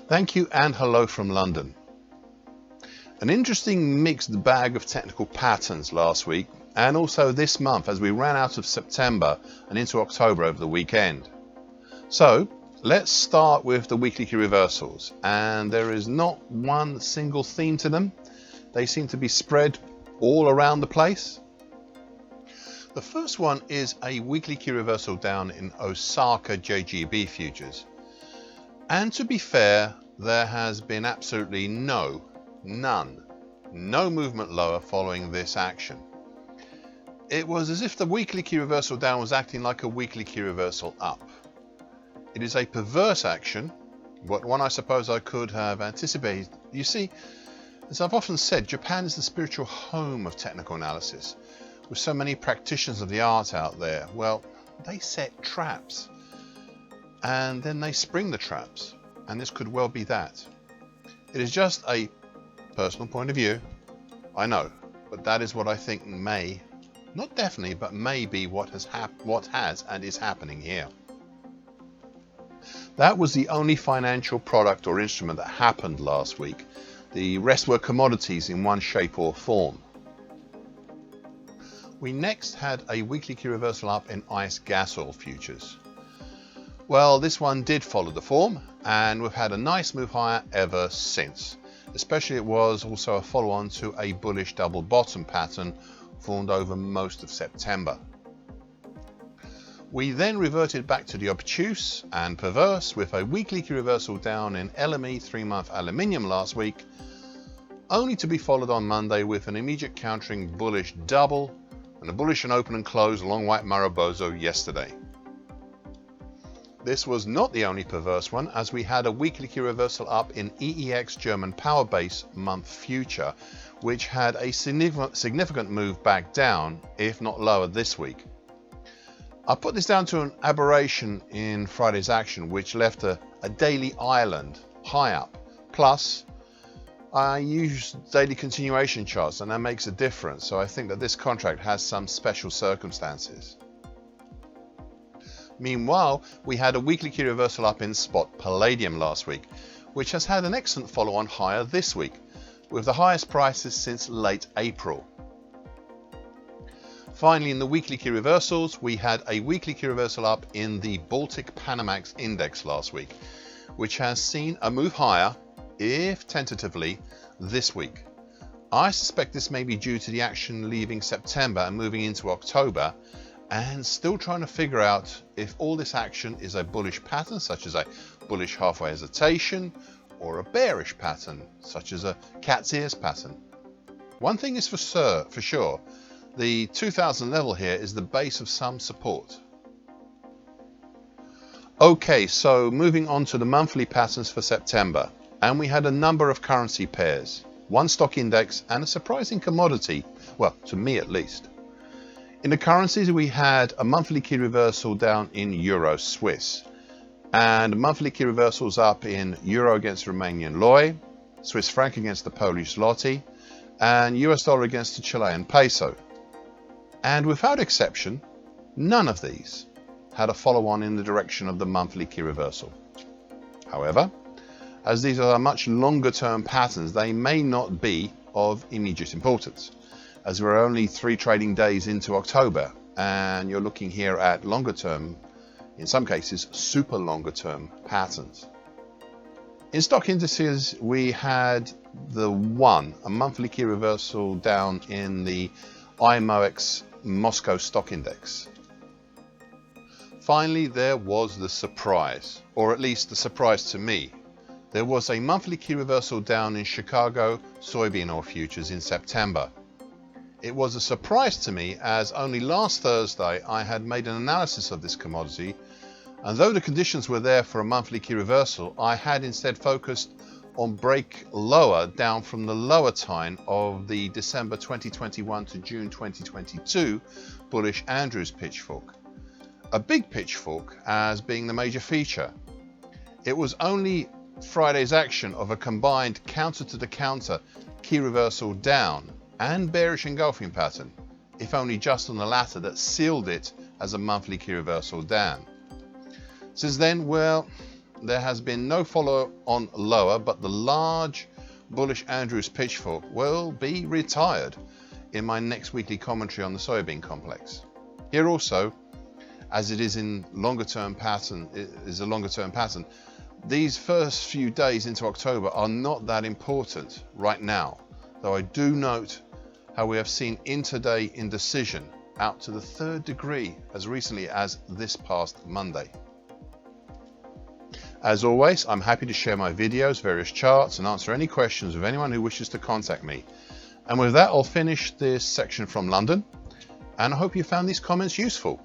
Thank you and hello from London. An interesting mixed bag of technical patterns last week and also this month as we ran out of September and into October over the weekend. So let's start with the weekly key reversals, and there is not one single theme to them. They seem to be spread all around the place. The first one is a weekly key reversal down in Osaka JGB futures. And to be fair, there has been absolutely no movement lower following this action. It was as if the weekly key reversal down was acting like a weekly key reversal up. It is a perverse action, but one I suppose I could have anticipated. You see, as I've often said, Japan is the spiritual home of technical analysis. With so many practitioners of the art out there, well, they set traps. And then they spring the traps, and this could well be that. It is just a personal point of view, I know, but that is what I think may, not definitely, but may be what has and is happening here. That was the only financial product or instrument that happened last week. The rest were commodities in one shape or form. We next had a weekly key reversal up in ICE Gasoil futures. Well, this one did follow the form, and we've had a nice move higher ever since. Especially it was also a follow-on to a bullish double bottom pattern formed over most of September. We then reverted back to the obtuse and perverse with a weekly key reversal down in LME 3-month aluminium last week, only to be followed on Monday with an immediate countering bullish double and a bullish and open and close long white Marubozu yesterday. This was not the only perverse one, as we had a weekly key reversal up in EEX German power base month future, which had a significant move back down, if not lower, this week. I put this down to an aberration in Friday's action, which left a daily island high up. Plus, I use daily continuation charts, and that makes a difference, so I think that this contract has some special circumstances. Meanwhile, we had a weekly key reversal up in spot Palladium last week, which has had an excellent follow-on higher this week, with the highest prices since late April. Finally, in the weekly key reversals, we had a weekly key reversal up in the Baltic Panamax index last week, which has seen a move higher, if tentatively, this week. I suspect this may be due to the action leaving September and moving into October, and still trying to figure out if all this action is a bullish pattern, such as a bullish halfway hesitation, or a bearish pattern, such as a cat's ears pattern. One thing is for sure, the 2000 level here is the base of some support. Okay, so moving on to the monthly patterns for September, and we had a number of currency pairs, one stock index and a surprising commodity, well, to me at least. In the currencies, we had a monthly key reversal down in Euro Swiss, and monthly key reversals up in Euro against Romanian Leu, Swiss franc against the Polish Zloty, and US dollar against the Chilean peso. And without exception, none of these had a follow-on in the direction of the monthly key reversal. However, as these are much longer term patterns, they may not be of immediate importance, as we're only 3 trading days into October, and you're looking here at longer term, in some cases super longer term patterns. In stock indices, we had a monthly key reversal down in the IMOX Moscow stock index. Finally, there was the surprise, or at least the surprise to me. There was a monthly key reversal down in Chicago soybean oil futures in September. It was a surprise to me, as only last Thursday I had made an analysis of this commodity, and though the conditions were there for a monthly key reversal, I had instead focused on break lower down from the lower time of the December 2021 to June 2022 bullish Andrews pitchfork. A big pitchfork as being the major feature. It was only Friday's action of a combined counter to the counter key reversal down and bearish engulfing pattern, if only just on the latter, that sealed it as a monthly key reversal down. Since then, well, there has been no follow on lower, but the large bullish Andrews pitchfork will be retired in my next weekly commentary on the soybean complex. Here also, as it is in longer term pattern, these first few days into October are not that important right now, though I do note how we have seen intraday indecision out to the 3rd degree as recently as this past Monday. As always, I'm happy to share my videos, various charts, and answer any questions of anyone who wishes to contact me. And with that, I'll finish this section from London, and I hope you found these comments useful.